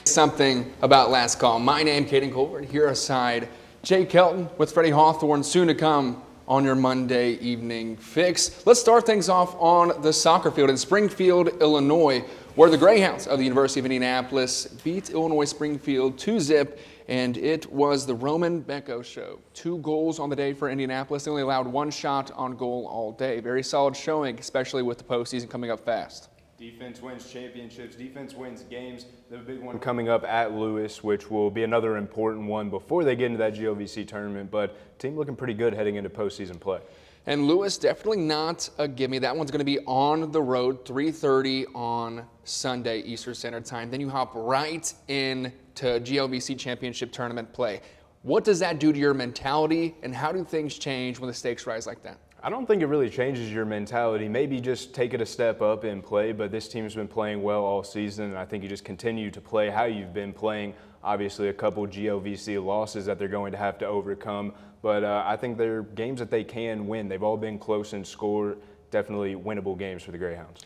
Something about last call. My name, Caden Colford, here aside Jake Helton with Freddy Hawthorne, soon to come on your Monday evening fix. Let's start things off on the soccer field in Springfield, Illinois, where the Greyhounds of the University of Indianapolis beat Illinois Springfield 2-0, and it was the Roman Becco show. 2 goals on the day for Indianapolis. They only allowed 1 shot on goal all day. Very solid showing, especially with the postseason coming up fast. Defense wins championships. Defense wins games. The big one coming up at Lewis, which will be another important one before they get into that GOVC tournament. But team looking pretty good heading into postseason play. And Lewis, definitely not a gimme. That one's going to be on the road, 3:30 on Sunday, Eastern Standard Time. Then you hop right into GLVC championship tournament play. What does that do to your mentality, and how do things change when the stakes rise like that? I don't think it really changes your mentality. Maybe just take it a step up in play, but this team's been playing well all season, and I think you just continue to play how you've been playing. Obviously, a couple GOVC losses that they're going to have to overcome, but I think they're games that they can win. They've all been close in score, definitely winnable games for the Greyhounds.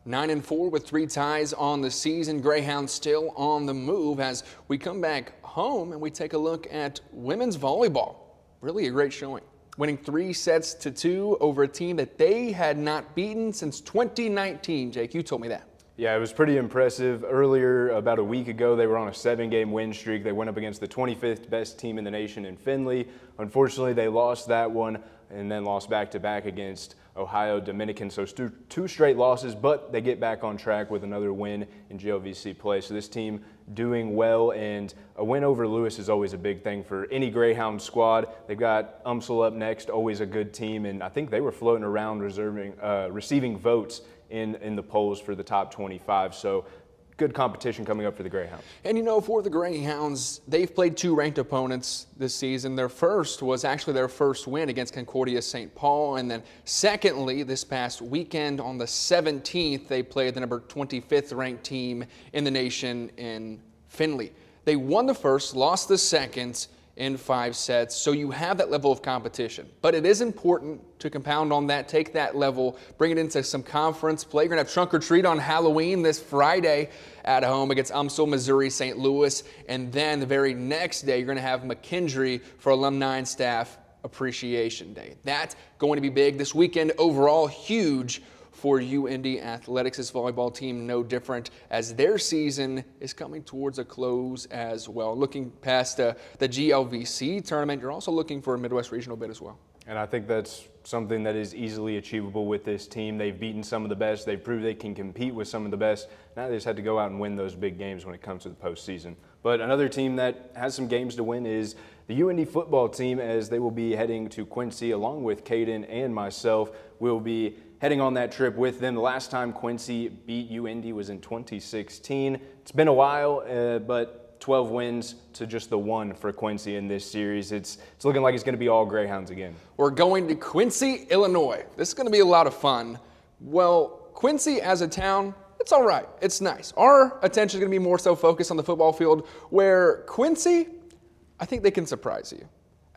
9-4 with 3 ties on the season. Greyhounds still on the move as we come back home and we take a look at women's volleyball. Really a great showing. Winning 3-2 over a team that they had not beaten since 2019. Jake, you told me that. Yeah, it was pretty impressive. Earlier, about a week ago, they were on a 7-game win streak. They went up against the 25th best team in the nation in Findlay. Unfortunately, they lost that one and then lost back-to-back against Ohio Dominican. So 2 straight losses, but they get back on track with another win in GLVC play. So this team doing well, and a win over Lewis is always a big thing for any Greyhound squad. They've got UMSL up next, always a good team, and I think they were floating around receiving votes in the polls for the top 25. So good competition coming up for the Greyhounds. And you know, for the Greyhounds, they've played 2 ranked opponents this season. Their first was actually their first win against Concordia St. Paul. And then secondly, this past weekend on the 17th, they played the number 25th ranked team in the nation in Findlay. They won the first, lost the second in 5 sets. So you have that level of competition. But it is important to compound on that, take that level, bring it into some conference play. You're going to have trunk or treat on Halloween this Friday at home against UMSL, Missouri, St. Louis. And then the very next day, you're going to have McKendree for Alumni and Staff Appreciation Day. That's going to be big this weekend. Overall, huge for UIndy Athletics. This volleyball team no different as their season is coming towards a close as well. Looking past the GLVC tournament, you're also looking for a Midwest regional bid as well. And I think that's something that is easily achievable with this team. They've beaten some of the best. They've proved they can compete with some of the best. Now they just had to go out and win those big games when it comes to the postseason. But another team that has some games to win is the UIndy football team, as they will be heading to Quincy along with Caden and myself. We'll be heading on that trip with them. The last time Quincy beat UIndy was in 2016. It's been a while, but 12 wins to just the 1 for Quincy in this series. It's looking like it's going to be all Greyhounds again. We're going to Quincy, Illinois. This is going to be a lot of fun. Well, Quincy as a town, it's all right. It's nice. Our attention is going to be more so focused on the football field, where Quincy, I think they can surprise you.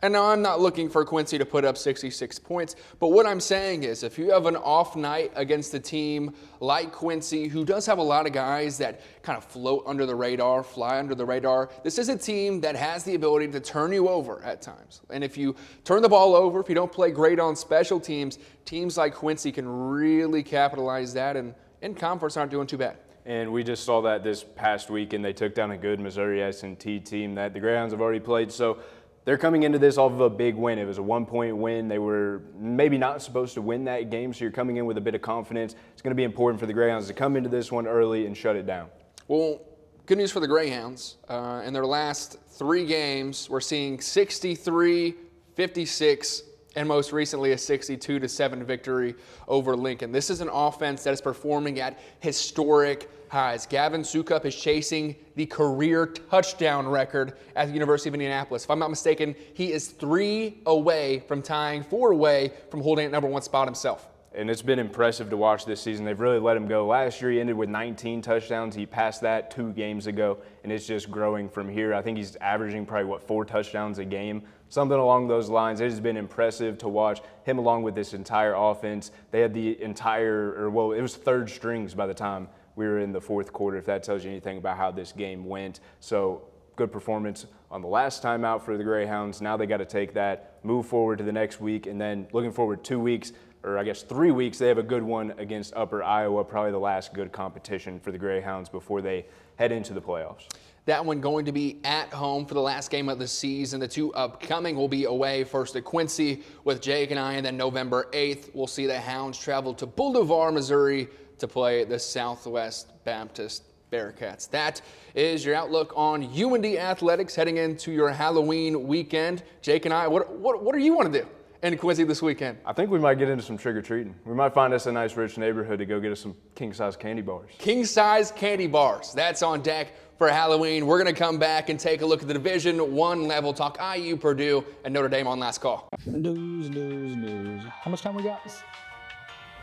And now I'm not looking for Quincy to put up 66 points, but what I'm saying is if you have an off night against a team like Quincy, who does have a lot of guys that kind of float under the radar, fly under the radar, this is a team that has the ability to turn you over at times. And if you turn the ball over, if you don't play great on special teams, teams like Quincy can really capitalize that, and in conference aren't doing too bad. And we just saw that this past week, and they took down a good Missouri S&T team that the Greyhounds have already played. So they're coming into this off of a big win. It was a 1-point win. They were maybe not supposed to win that game, so you're coming in with a bit of confidence. It's going to be important for the Greyhounds to come into this one early and shut it down. Well, good news for the Greyhounds. In their last 3 games, we're seeing 63, 56, and most recently a 62-7 victory over Lincoln. This is an offense that is performing at historic highs. Gavin Sukup is chasing the career touchdown record at the University of Indianapolis. If I'm not mistaken, he is 3 away from tying, 4 away from holding that #1 spot himself. And it's been impressive to watch this season. They've really let him go. Last year, he ended with 19 touchdowns. He passed that 2 games ago, and it's just growing from here. I think he's averaging probably, 4 touchdowns a game, something along those lines. It has been impressive to watch him along with this entire offense. They had the entire, it was third strings by the time we were in the fourth quarter, if that tells you anything about how this game went. So good performance on the last time out for the Greyhounds. Now they got to take that, move forward to the next week, and then looking forward 2 weeks, or I guess 3 weeks, they have a good one against Upper Iowa, probably the last good competition for the Greyhounds before they head into the playoffs. That one going to be at home for the last game of the season. The two upcoming will be away, first at Quincy with Jake and I, and then November 8th, we'll see the Hounds travel to Boulevard, Missouri to play the Southwest Baptist Bearcats. That is your outlook on UIndy athletics heading into your Halloween weekend. Jake and I, what do you want to do in Quincy this weekend? I think we might get into some trick-or-treating. We might find us a nice rich neighborhood to go get us some king-size candy bars. King-size candy bars. That's on deck for Halloween. We're going to come back and take a look at the Division I level, talk IU, Purdue, and Notre Dame on Last Call. News. How much time we got?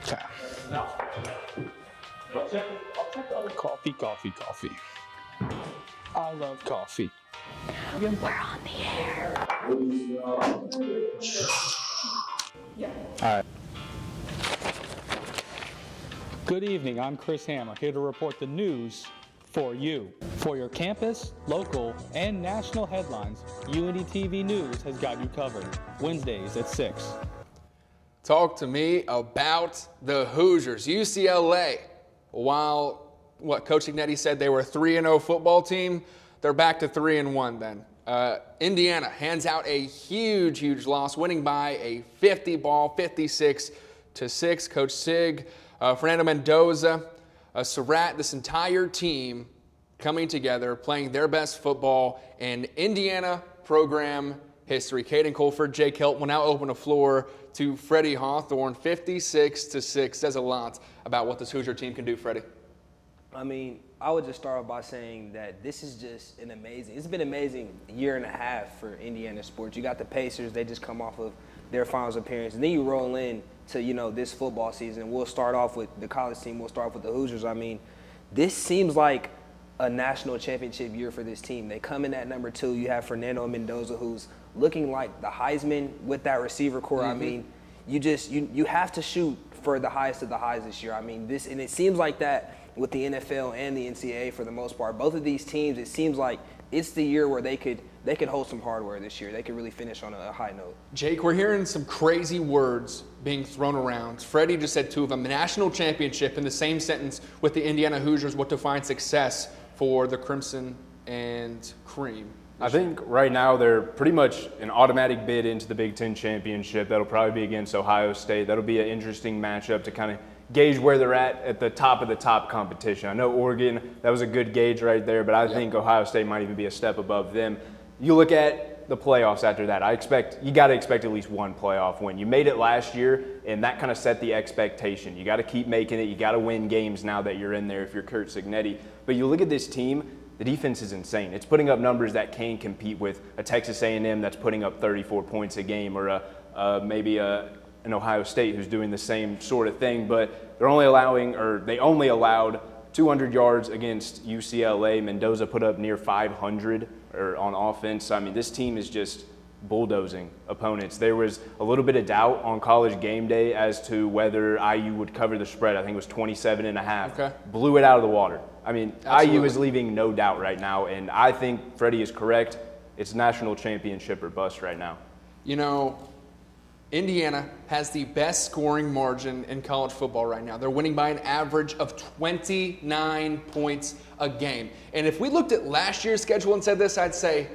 Okay. Coffee. I love coffee. We're on the air. All right. Good evening. I'm Chris Hammer, here to report the news for you. For your campus, local, and national headlines, UIndy TV News has got you covered. Wednesdays at 6. Talk to me about the Hoosiers. UCLA, while Coach Ignetti said they were a 3-0 football team, they're back to 3-1 then. Indiana hands out a huge loss, winning by a 50-ball, 56-6. Coach Sig, Fernando Mendoza, Surratt, this entire team coming together, playing their best football in Indiana program history. Caden Colford, Jake Helton will now open the floor to Freddy Hawthorne. 56-6 says a lot about what this Hoosier team can do, Freddie. I mean, I would just start off by saying that this is just it's been an amazing year and a half for Indiana sports. You got the Pacers, they just come off of their finals appearance, and then you roll in to, this football season. We'll start off with the college team, we'll start off with the Hoosiers. I mean, this seems like a national championship year for this team. They come in at number 2. You have Fernando Mendoza, who's looking like the Heisman with that receiver core. Mm-hmm. I mean, you have to shoot for the highest of the highs this year. I mean, and it seems like that with the NFL and the NCAA for the most part. Both of these teams, it seems like it's the year where they could hold some hardware this year. They could really finish on a high note. Jake, we're hearing some crazy words being thrown around. Freddie just said 2 of them. National championship in the same sentence with the Indiana Hoosiers. What defines success for the Crimson and Cream? I think right now they're pretty much an automatic bid into the Big Ten championship. That'll probably be against Ohio State. That'll be an interesting matchup to kind of gauge where they're at the top of the top competition. I know Oregon, that was a good gauge right there, but I think Ohio State might even be a step above them. You look at the playoffs after that. You got to expect at least one playoff win. You made it last year, and that kind of set the expectation. You got to keep making it. You got to win games now that you're in there if you're Kurt Signetti. But you look at this team, the defense is insane. It's putting up numbers that can compete with a Texas A&M that's putting up 34 points a game, or maybe an Ohio State who's doing the same sort of thing. But they only allowed 200 yards against UCLA. Mendoza put up near 500 on offense. I mean, this team is just bulldozing opponents. There was a little bit of doubt on College game day as to whether IU would cover the spread. I think it was 27.5. Okay. Blew it out of the water. I mean, Absolutely. IU is leaving no doubt right now, and I think Freddie is correct. It's national championship or bust right now. Indiana has the best scoring margin in college football right now. They're winning by an average of 29 points a game. And if we looked at last year's schedule and said this, I'd say,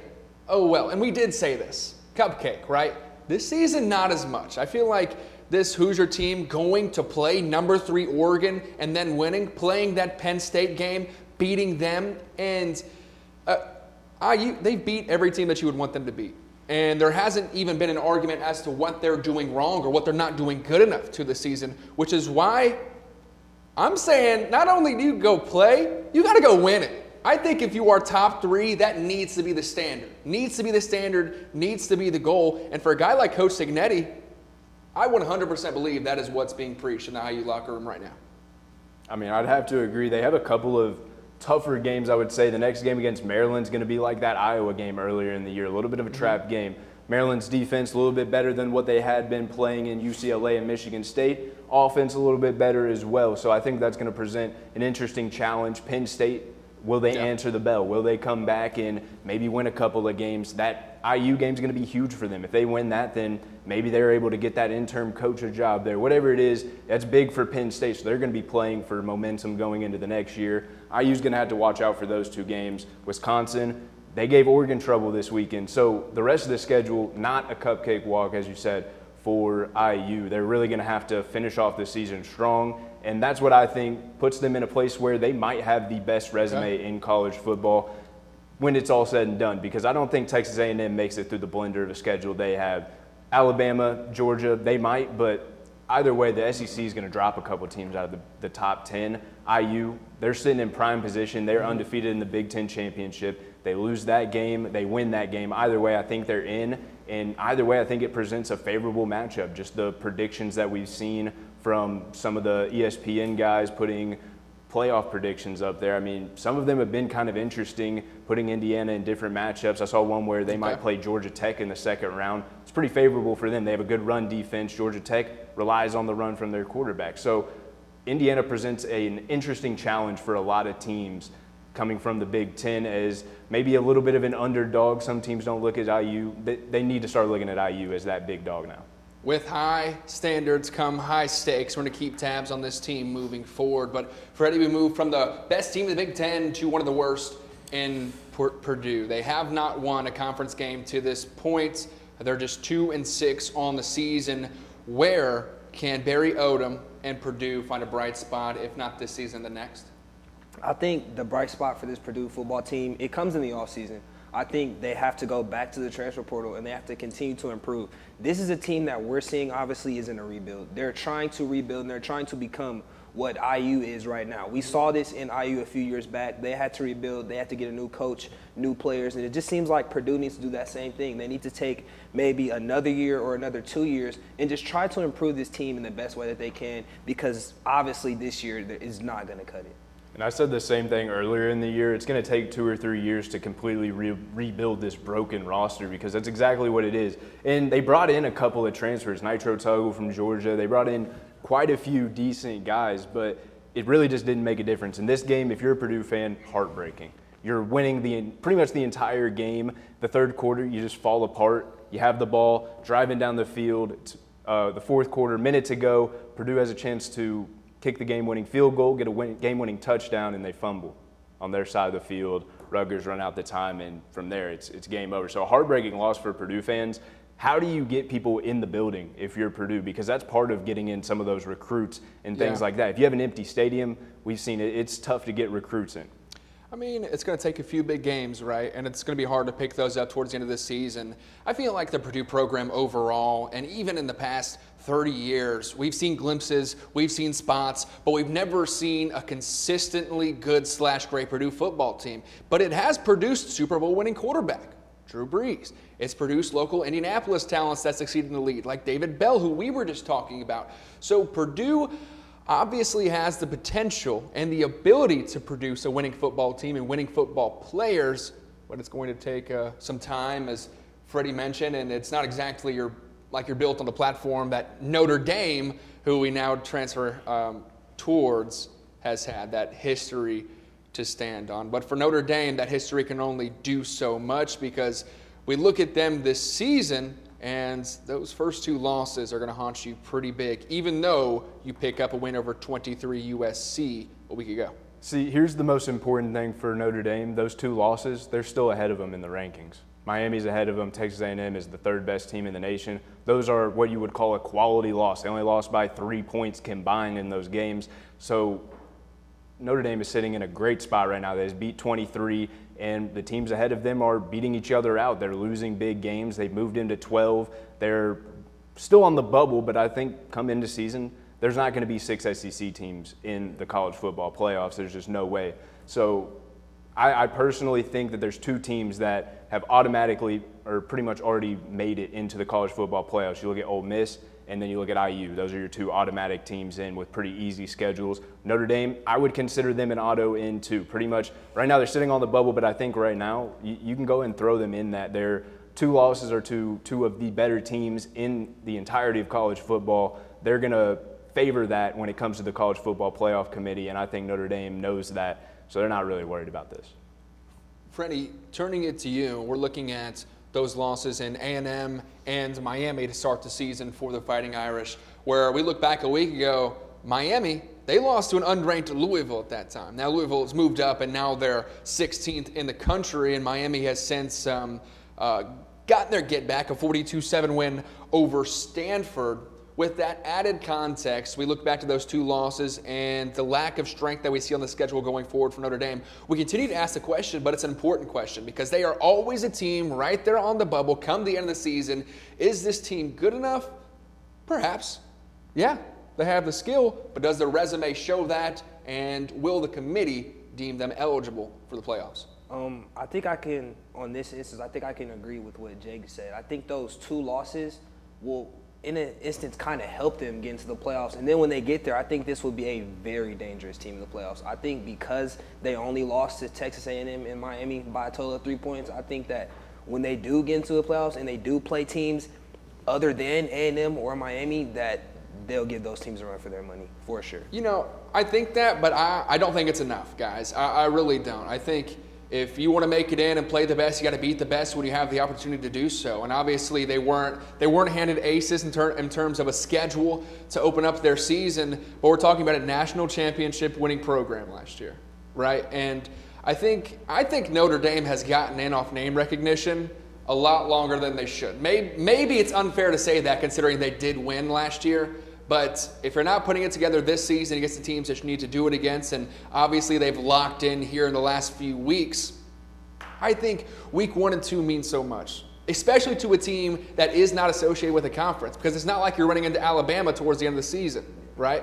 oh well. And we did say this. Cupcake, right? This season, not as much. I feel like this Hoosier team going to play number 3 Oregon and then playing that Penn State game, beating them, and they beat every team that you would want them to beat. And there hasn't even been an argument as to what they're doing wrong or what they're not doing good enough to the season, which is why I'm saying not only do you go play, you got to go win it. I think if you are top 3, that needs to be the standard. Needs to be the goal. And for a guy like Coach Signetti, I 100% believe that is what's being preached in the IU locker room right now. I mean, I'd have to agree. They have a couple of tougher games, I would say. The next game against Maryland's going to be like that Iowa game earlier in the year, a little bit of a trap game. Maryland's defense a little bit better than what they had been playing in UCLA and Michigan State. Offense a little bit better as well. So I think that's going to present an interesting challenge. Penn State, will they answer the bell? Will they come back and maybe win a couple of games? That IU game's going to be huge for them. If they win that, then maybe they're able to get that interim coach a job there. Whatever it is, that's big for Penn State. So they're going to be playing for momentum going into the next year. IU's going to have to watch out for those two games. Wisconsin, they gave Oregon trouble this weekend. So the rest of the schedule, not a cupcake walk, as you said, for IU. They're really going to have to finish off this season strong. And that's what I think puts them in a place where they might have the best resume in college football when it's all said and done, because I don't think Texas A&M makes it through the blender of a schedule they have. Alabama, Georgia, they might, but either way, the SEC is going to drop a couple teams out of the top 10. IU, they're sitting in prime position. They're undefeated in the Big Ten championship. They lose that game, they win that game. Either way, I think they're in. And either way, I think it presents a favorable matchup. Just the predictions that we've seen from some of the ESPN guys putting playoff predictions up there. I mean, some of them have been kind of interesting, putting Indiana in different matchups. I saw one where they might play Georgia Tech in the second round. It's pretty favorable for them. They have a good run defense. Georgia Tech relies on the run from their quarterback. So Indiana presents an interesting challenge for a lot of teams coming from the Big Ten as maybe a little bit of an underdog. Some teams don't look at IU. They need to start looking at IU as that big dog now. With high standards come high stakes. We're going to keep tabs on this team moving forward. But, Freddie, we moved from the best team in the Big Ten to one of the worst in Purdue. They have not won a conference game to this point. They're just 2-6 on the season. Where can Barry Odom and Purdue find a bright spot, if not this season, the next? I think the bright spot for this Purdue football team, it comes in the offseason. I think they have to go back to the transfer portal and they have to continue to improve. This is a team that we're seeing obviously is in a rebuild. They're trying to rebuild and they're trying to become what IU is right now. We saw this in IU a few years back. They had to rebuild. They had to get a new coach, new players, and it just seems like Purdue needs to do that same thing. They need to take maybe another year or another 2 years and just try to improve this team in the best way that they can, because obviously this year is not going to cut it. And I said the same thing earlier in the year. It's going to take 2 or 3 years to completely rebuild this broken roster, because that's exactly what it is. And they brought in a couple of transfers, Nitro Tuggle from Georgia. They brought in quite a few decent guys, but it really just didn't make a difference. In this game, if you're a Purdue fan, heartbreaking. You're winning pretty much the entire game. The third quarter, you just fall apart. You have the ball, driving down the field. It's, the fourth quarter, minute to go. Purdue has a chance to kick the game-winning field goal, get a game-winning touchdown, and they fumble on their side of the field. Rutgers run out the time, and from there it's game over. So a heartbreaking loss for Purdue fans. How do you get people in the building if you're Purdue? Because that's part of getting in some of those recruits and things like that. If you have an empty stadium, we've seen it, it's tough to get recruits in. I mean, it's going to take a few big games, right? And it's going to be hard to pick those up towards the end of the season. I feel like the Purdue program overall, and even in the past 30 years, we've seen glimpses, we've seen spots, but we've never seen a consistently good / great Purdue football team. But it has produced Super Bowl winning quarterback, Drew Brees. It's produced local Indianapolis talents that succeed in the league, like David Bell, who we were just talking about. So Purdue obviously has the potential and the ability to produce a winning football team and winning football players, but it's going to take some time, as Freddie mentioned, and it's not exactly like you're built on the platform that Notre Dame, who we now transfer towards, has had that history to stand on. But for Notre Dame, that history can only do so much, because we look at them this season, and those first 2 losses are going to haunt you pretty big, even though you pick up a win over 23 USC a week ago. See, here's the most important thing for Notre Dame. Those 2 losses, they're still ahead of them in the rankings. Miami's ahead of them. Texas A&M is the 3rd best team in the nation. Those are what you would call a quality loss. They only lost by 3 points combined in those games. So Notre Dame is sitting in a great spot right now. They just beat 23, and the teams ahead of them are beating each other out. They're losing big games. They've moved into 12. They're still on the bubble, but I think come into season, there's not going to be 6 SEC teams in the college football playoffs. There's just no way. So I personally think that there's 2 teams that have automatically or pretty much already made it into the college football playoffs. You look at Ole Miss, and then you look at IU. Those are your 2 automatic teams in with pretty easy schedules. Notre Dame, I would consider them an auto in too. Pretty much right now they're sitting on the bubble, but I think right now you can go and throw them in that. They're two losses are to two of the better teams in the entirety of college football. They're going to favor that when it comes to the College Football Playoff Committee, and I think Notre Dame knows that, so they're not really worried about this. Freddie, turning it to you, we're looking at those losses in A&M and Miami to start the season for the Fighting Irish, where we look back a week ago, Miami, they lost to an unranked Louisville at that time. Now Louisville has moved up, and now they're 16th in the country, and Miami has since gotten their get back, a 42-7 win over Stanford. With that added context, we look back to those two losses and the lack of strength that we see on the schedule going forward for Notre Dame. We continue to ask the question, but it's an important question because they are always a team right there on the bubble come the end of the season. Is this team good enough? Perhaps. Yeah, they have the skill, but does their resume show that? And will the committee deem them eligible for the playoffs? I think I can, on this instance, I think I can agree with what Jake said. I think those two losses will, in an instance, kind of help them get into the playoffs. And then when they get there, I think this will be a very dangerous team in the playoffs. I think because they only lost to Texas A&M and Miami by a total of 3 points, I think that when they do get into the playoffs and they do play teams other than A&M or Miami, that they'll give those teams a run for their money, for sure. You know, I think that, but I don't think it's enough, guys. I really don't. I think if you want to make it in and play the best, you got to beat the best when you have the opportunity to do so. And obviously, they weren't handed aces in terms of a schedule to open up their season. But we're talking about a national championship winning program last year, right? And I think Notre Dame has gotten in off name recognition a lot longer than they should. Maybe it's unfair to say that considering they did win last year. But if you're not putting it together this season against the teams that you need to do it against, and obviously they've locked in here in the last few weeks, I think week 1 and 2 mean so much, especially to a team that is not associated with a conference, because it's not like you're running into Alabama towards the end of the season, right?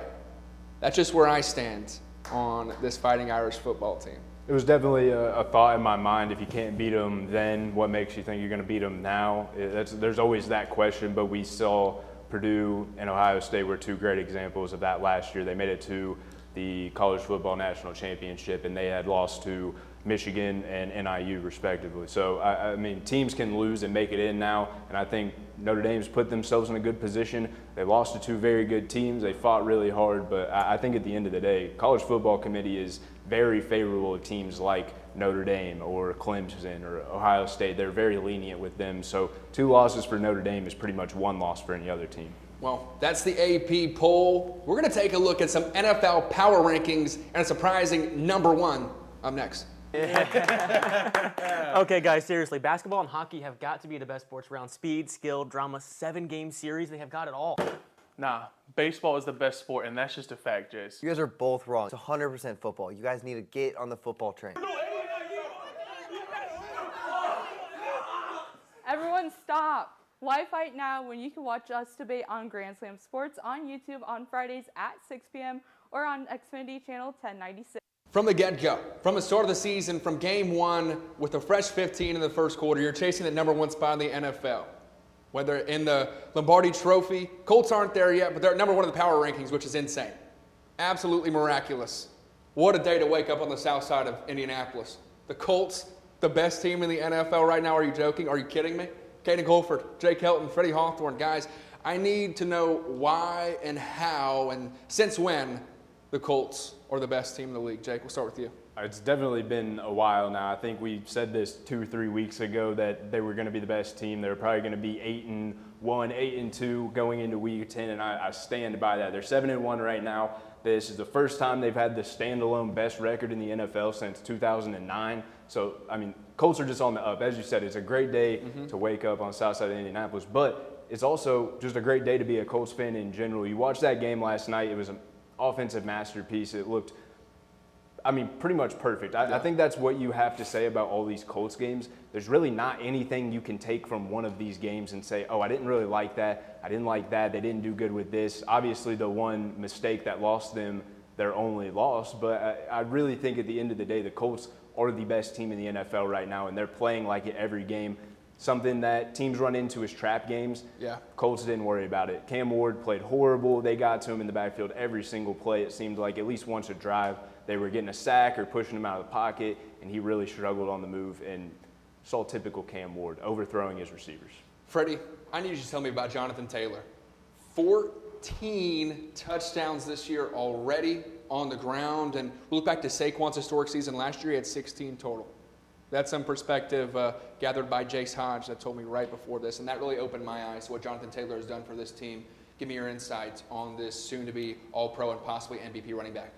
That's just where I stand on this Fighting Irish football team. It was definitely a thought in my mind. If you can't beat them then, what makes you think you're going to beat them now? There's always that question, but we saw Purdue and Ohio State were two great examples of that last year. They made it to the College Football National Championship, and they had lost to Michigan and NIU respectively. So, I mean, teams can lose and make it in now, and I think Notre Dame's put themselves in a good position. They lost to two very good teams. They fought really hard, but I think at the end of the day, College Football Committee is very favorable of teams like Notre Dame or Clemson or Ohio State. They're very lenient with them. So 2 losses for Notre Dame is pretty much 1 loss for any other team. Well, that's the AP poll. We're going to take a look at some NFL power rankings and a surprising number 1 up next. Okay, guys, seriously, basketball and hockey have got to be the best sports around. Speed, skill, drama, 7-game series, they have got it all. Nah, baseball is the best sport, and that's just a fact, Jace. You guys are both wrong. It's 100% football. You guys need to get on the football train. Everyone stop. Why fight now when you can watch us debate on Grand Slam Sports on YouTube on Fridays at 6 p.m. or on Xfinity Channel 1096. From the get-go, from the start of the season, from game 1 with a fresh 15 in the first quarter, you're chasing the number 1 spot in the NFL. Whether in the Lombardi Trophy, Colts aren't there yet, but they're at number 1 in the power rankings, which is insane. Absolutely miraculous. What a day to wake up on the south side of Indianapolis. The Colts, the best team in the NFL right now. Are you joking? Are you kidding me? Caden Colford, Jake Helton, Freddy Hawthorne. Guys, I need to know why and how and since when the Colts are the best team in the league. Jake, we'll start with you. It's definitely been a while now. I think we said this 2 or 3 weeks ago that they were going to be the best team. They were probably going to be 8-1, 8-2 going into week 10, and I stand by that. They're 7-1 right now. This is the first time they've had the standalone best record in the NFL since 2009. So, I mean, Colts are just on the up. As you said, it's a great day to wake up on the south side of Indianapolis, but it's also just a great day to be a Colts fan in general. You watched that game last night. It was an offensive masterpiece. It looked, I mean, pretty much perfect. I think that's what you have to say about all these Colts games. There's really not anything you can take from one of these games and say, oh, I didn't really like that. I didn't like that. They didn't do good with this. Obviously, the one mistake that lost them their only loss. But I really think at the end of the day, the Colts are the best team in the NFL right now, and they're playing like it every game. Something that teams run into is trap games. Yeah. Colts didn't worry about it. Cam Ward played horrible. They got to him in the backfield every single play. It seemed like at least once a drive they were getting a sack or pushing him out of the pocket, and he really struggled on the move. And saw typical Cam Ward, overthrowing his receivers. Freddie, I need you to tell me about Jonathan Taylor. 14 touchdowns this year already on the ground. And we look back to Saquon's historic season last year, he had 16 total. That's some perspective gathered by Jace Hodge that told me right before this, and that really opened my eyes to what Jonathan Taylor has done for this team. Give me your insights on this soon-to-be All-Pro and possibly MVP running back.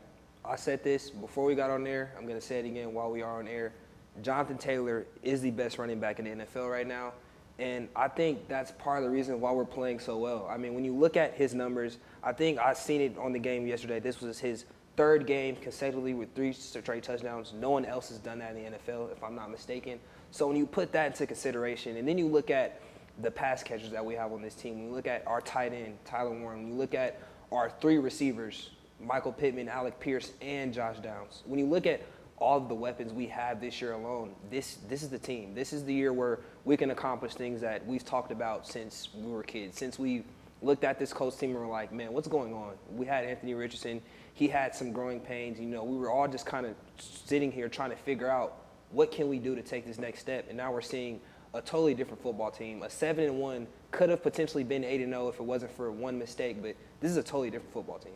I said this before we got on air. I'm going to say it again while we are on air. Jonathan Taylor is the best running back in the NFL right now, and I think that's part of the reason why we're playing so well. I mean, when you look at his numbers, I think I seen it on the game yesterday. This was his third game consecutively with 3 straight touchdowns. No one else has done that in the NFL, if I'm not mistaken. So when you put that into consideration, and then you look at the pass catchers that we have on this team, when you look at our tight end, Tyler Warren, when you look at our 3 receivers, Michael Pittman, Alec Pierce, and Josh Downs, when you look at all of the weapons we have this year alone, this is the team. This is the year where we can accomplish things that we've talked about since we were kids, since we looked at this Colts team and were like, man, what's going on? We had Anthony Richardson. He had some growing pains. You know, we were all just kind of sitting here trying to figure out what can we do to take this next step. And now we're seeing a totally different football team. A 7-1 could have potentially been 8-0 if it wasn't for one mistake, but this is a totally different football team.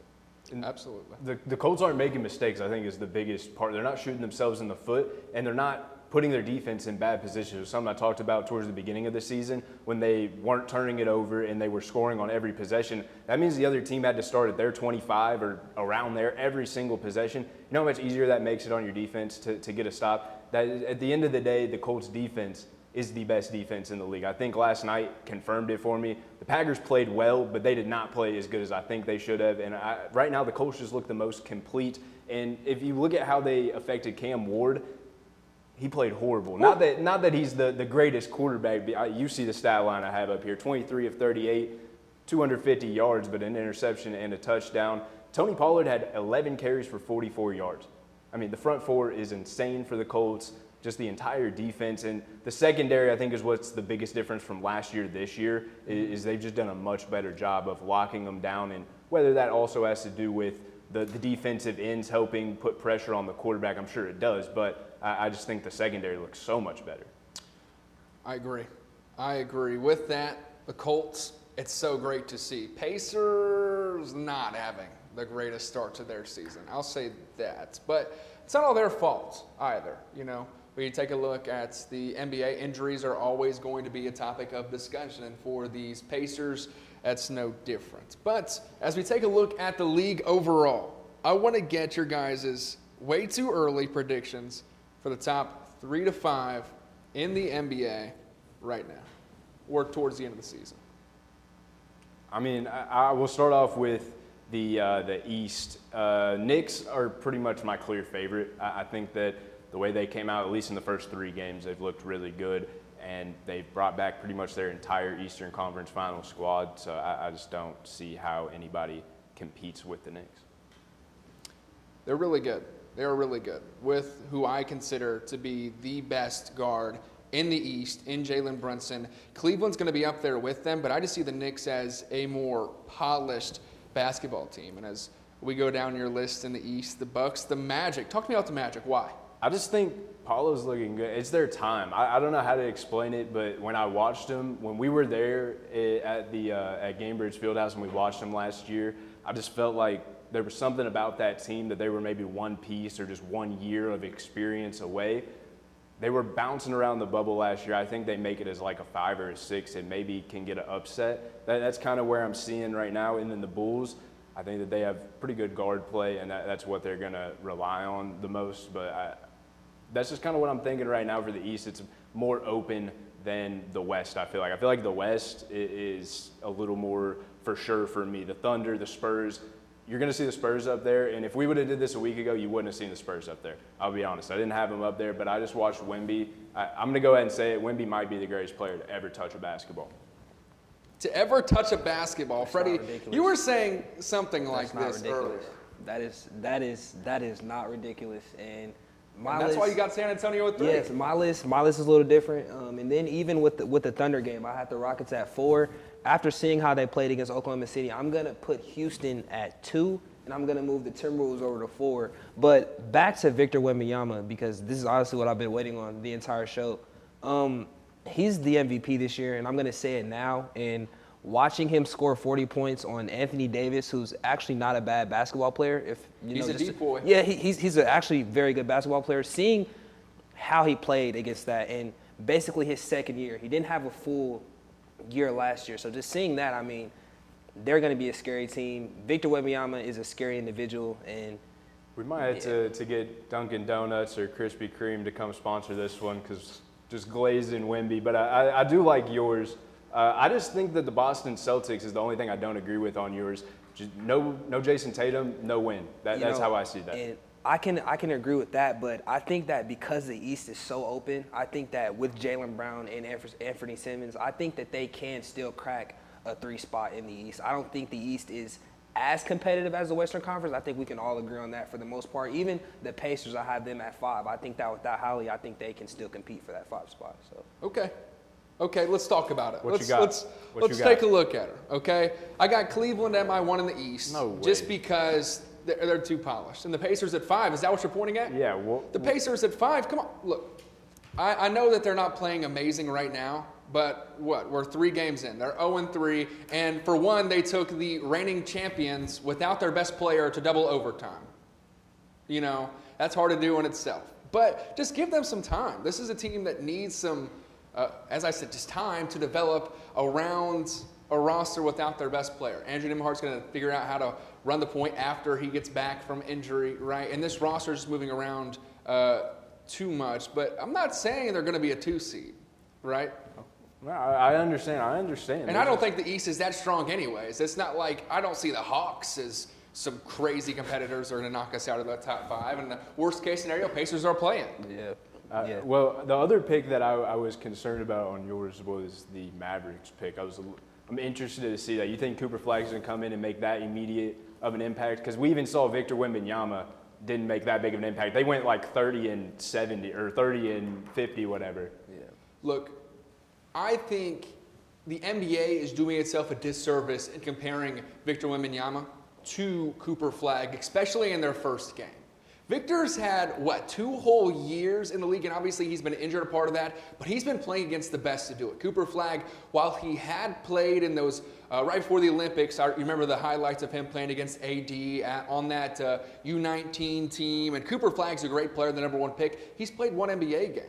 Absolutely. The Colts aren't making mistakes, I think, is the biggest part. They're not shooting themselves in the foot, and they're not putting their defense in bad positions. It was something I talked about towards the beginning of the season when they weren't turning it over and they were scoring on every possession. That means the other team had to start at their 25 or around there every single possession. You know how much easier that makes it on your defense to get a stop? That at the end of the day, the Colts defense is the best defense in the league. I think last night confirmed it for me. The Packers played well, but they did not play as good as I think they should have. And right now, the Colts just look the most complete. And if you look at how they affected Cam Ward, he played horrible. Not that he's the greatest quarterback. You see the stat line I have up here, 23 of 38, 250 yards, but an interception and a touchdown. Tony Pollard had 11 carries for 44 yards. I mean, the front four is insane for the Colts, just the entire defense. And the secondary, I think, is what's the biggest difference from last year to this year, is they've just done a much better job of locking them down. And whether that also has to do with the defensive ends helping put pressure on the quarterback, I'm sure it does, but I just think the secondary looks so much better. I agree. With that, the Colts, it's so great to see. Pacers not having the greatest start to their season. I'll say that. But it's not all their fault either. You know, when you take a look at the NBA, injuries are always going to be a topic of discussion. And for these Pacers, that's no different. But as we take a look at the league overall, I want to get your guys' way too early predictions for the top 3 to 5 in the NBA right now, or towards the end of the season. I mean, I will start off with the East. Knicks are pretty much my clear favorite. I think that the way they came out, at least in the first 3 games, they've looked really good, and they've brought back pretty much their entire Eastern Conference Final squad, so I just don't see how anybody competes with the Knicks. They're really good. They are really good with who I consider to be the best guard in the East, in Jalen Brunson. Cleveland's going to be up there with them, but I just see the Knicks as a more polished basketball team. And as we go down your list in the East, the Bucks, the Magic. Talk to me about the Magic. Why? I just think Paulo's looking good. It's their time. I don't know how to explain it, but when I watched them, when we were there at Gamebridge Fieldhouse and we watched them last year, I just felt like there was something about that team that they were maybe one piece or just 1 year of experience away. They were bouncing around the bubble last year. I think they make it as like a 5 or a 6 and maybe can get an upset. That's kind of where I'm seeing right now. And then the Bulls, I think that they have pretty good guard play, and that's what they're going to rely on the most. But that's just kind of what I'm thinking right now for the East. It's more open than the West, I feel like. I feel like the West is a little more for sure for me. The Thunder, the Spurs, you're going to see the Spurs up there, and if we would have did this a week ago, you wouldn't have seen the Spurs up there. I'll be honest. I didn't have them up there, but I just watched Wemby. I'm going to go ahead and say it. Wemby might be the greatest player to ever touch a basketball. To ever touch a basketball. That's Freddie, ridiculous. You were saying something like this earlier. That is not ridiculous. And that's why you got San Antonio at 3. Yes, my list is a little different. And then even with the Thunder game, I had the Rockets at 4. After seeing how they played against Oklahoma City, I'm going to put Houston at 2, and I'm going to move the Timberwolves over to 4. But back to Victor Wembanyama, because this is honestly what I've been waiting on the entire show. He's the MVP this year, and I'm going to say it now. And watching him score 40 points on Anthony Davis, who's actually not a bad basketball player. He's a deep boy. Yeah, he's actually very good basketball player. Seeing how he played against that, and basically his second year, he didn't have a full year last year. So just seeing that, I mean, they're going to be a scary team. Victor Wembanyama is a scary individual, and we might have to get Dunkin' Donuts or Krispy Kreme to come sponsor this one because just glazed in Wemby. But I do like yours. I just think that the Boston Celtics is the only thing I don't agree with on yours. Just no Jason Tatum, no win. That's how I see that. And I can agree with that, but I think that because the East is so open, I think that with Jaylen Brown and Anthony Simmons, I think that they can still crack a 3 spot in the East. I don't think the East is as competitive as the Western Conference. I think we can all agree on that for the most part. Even the Pacers, I have them at 5. I think that without Holly, I think they can still compete for that 5 spot. So Okay, let's talk about it. Let's take a look at her, okay? I got Cleveland at my 1 in the East. No way. Just because they're too polished. And the Pacers at 5, is that what you're pointing at? Yeah. The Pacers at 5, come on. Look, I know that they're not playing amazing right now, but we're 3 games in. They're 0-3, and for one, they took the reigning champions without their best player to double overtime. You know, that's hard to do in itself. But just give them some time. This is a team that needs some, as I said, just time to develop around a roster without their best player. Andrew Nembhard's going to figure out how to run the point after he gets back from injury, right? And this roster is moving around too much. But I'm not saying they're going to be a 2 seed, right? I understand. And I don't think the East is that strong anyways. It's not like I don't see the Hawks as some crazy competitors that are going to knock us out of the top 5. And the worst case scenario, Pacers are playing. yeah. Well, the other pick that I was concerned about on yours was the Mavericks pick. I'm interested to see that. You think Cooper Flagg's going to come in and make that immediate of an impact? Because we even saw Victor Wembanyama didn't make that big of an impact. They went like 30-70 or 30-50, whatever. Yeah. Look, I think the NBA is doing itself a disservice in comparing Victor Wembanyama to Cooper Flagg, especially in their first game. Victor's had, 2 whole years in the league, and obviously he's been injured a part of that, but he's been playing against the best to do it. Cooper Flagg, while he had played in those, right before the Olympics, you remember the highlights of him playing against AD on that U19 team, and Cooper Flagg's a great player, the number 1 pick. He's played 1 NBA game.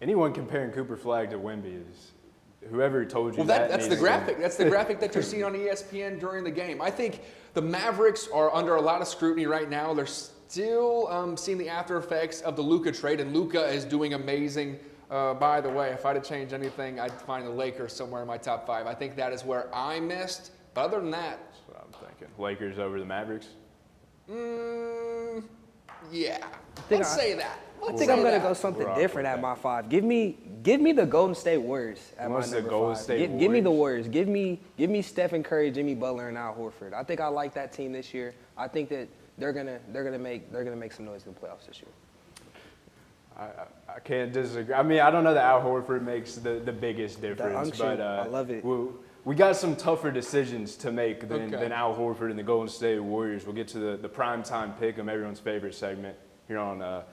Anyone comparing Cooper Flagg to Wemby is whoever told you that's the graphic. That's the graphic that you're seeing on ESPN during the game. I think the Mavericks are under a lot of scrutiny right now. They're still seeing the after effects of the Luka trade, and Luka is doing amazing. By the way, if I had to change anything, I'd find the Lakers somewhere in my top 5. I think that is where I missed. But other than that, that's what I'm thinking. Lakers over the Mavericks? Yeah. Let's say that. I think I'm going to go something different at my 5. Give me the Golden State Warriors at my number 5. Give me the Warriors. Give me Stephen Curry, Jimmy Butler, and Al Horford. I think I like that team this year. I think that they're gonna make some noise in the playoffs this year. I can't disagree. I mean, I don't know that Al Horford makes the biggest difference, but I love it. We got some tougher decisions to make than Al Horford and the Golden State Warriors. We'll get to the primetime pick 'em, everyone's favorite segment here on not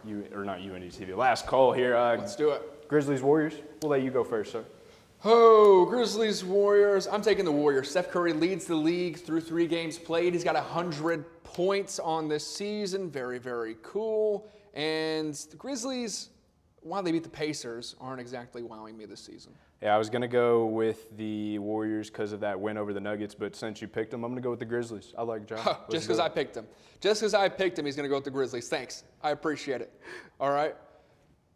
UIndy TV. Last call here. Let's do it. Grizzlies Warriors. We'll let you go first, sir. Oh, Grizzlies Warriors. I'm taking the Warriors. Steph Curry leads the league through 3 games played. He's got 100 points on this season. Very, very cool. And the Grizzlies, while they beat the Pacers, aren't exactly wowing me this season. Yeah, I was going to go with the Warriors because of that win over the Nuggets, but since you picked them, I'm going to go with the Grizzlies. I like John. Just because I picked him. Just because I picked him, he's going to go with the Grizzlies. Thanks. I appreciate it. All right.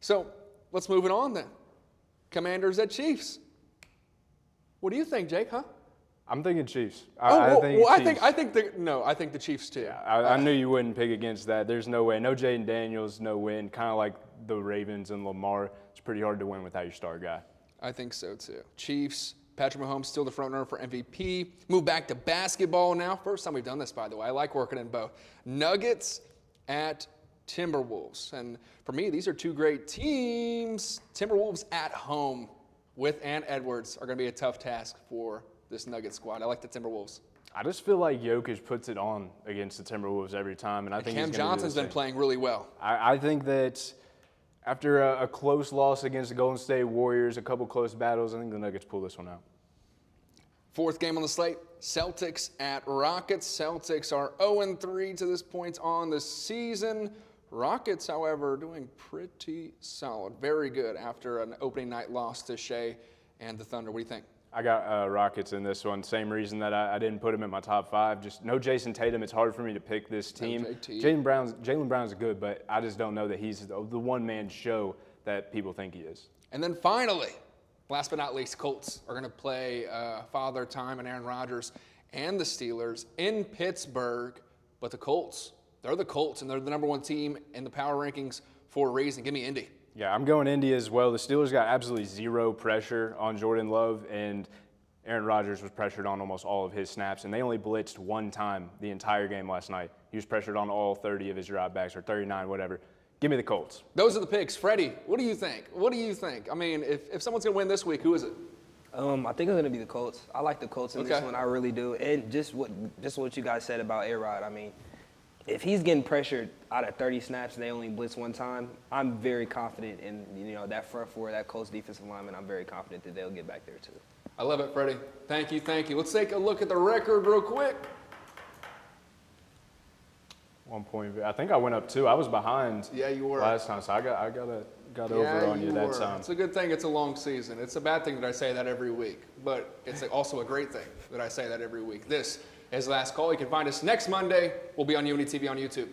So let's move it on then. Commanders at Chiefs. What do you think, Jake, huh? I'm thinking Chiefs. I think the Chiefs too. Yeah, I knew you wouldn't pick against that. There's no way. No Jaden Daniels, no win. Kind of like the Ravens and Lamar. It's pretty hard to win without your star guy. I think so too. Chiefs, Patrick Mahomes still the front runner for MVP. Move back to basketball now. First time we've done this, by the way. I like working in both. Nuggets at Timberwolves. And for me, these are 2 great teams. Timberwolves at home with Ant Edwards are going to be a tough task for this Nuggets squad. I like the Timberwolves. I just feel like Jokic puts it on against the Timberwolves every time, and I think Cam Johnson's been playing really well. I think that After a close loss against the Golden State Warriors, a couple close battles, I think the Nuggets pull this one out. Fourth game on the slate, Celtics at Rockets. Celtics are 0-3 to this point on the season. Rockets, however, doing pretty solid. Very good after an opening night loss to Shea and the Thunder. What do you think? I got Rockets in this one. Same reason that I didn't put him in my top 5. Just no Jason Tatum. It's hard for me to pick this team. Jaylen Brown's good, but I just don't know that he's the one-man show that people think he is. And then finally, last but not least, Colts are going to play Father Time and Aaron Rodgers and the Steelers in Pittsburgh. But the Colts, they're the Colts, and they're the number 1 team in the power rankings for a reason. Give me Indy. Yeah, I'm going Indy as well. The Steelers got absolutely zero pressure on Jordan Love, and Aaron Rodgers was pressured on almost all of his snaps, and they only blitzed one time the entire game last night. He was pressured on all 30 of his dropbacks, or 39, whatever. Give me the Colts. Those are the picks. Freddie, what do you think? What do you think? I mean, if someone's going to win this week, who is it? I think it's going to be the Colts. I like the Colts in this one. I really do. And just what you guys said about A-Rod, I mean, if he's getting pressured out of 30 snaps and they only blitz one time, I'm very confident in that front four, that Colts defensive lineman. I'm very confident that they'll get back there too. I love it, Freddie. Thank you, thank you. Let's take a look at the record real quick. 1 point. I think I went up 2. I was behind. Yeah, you were last time, so I got over on you that time. It's a good thing it's a long season. It's a bad thing that I say that every week, but it's also a great thing that I say that every week. This is Last Call. You can find us next Monday. We'll be on UIndy TV on YouTube.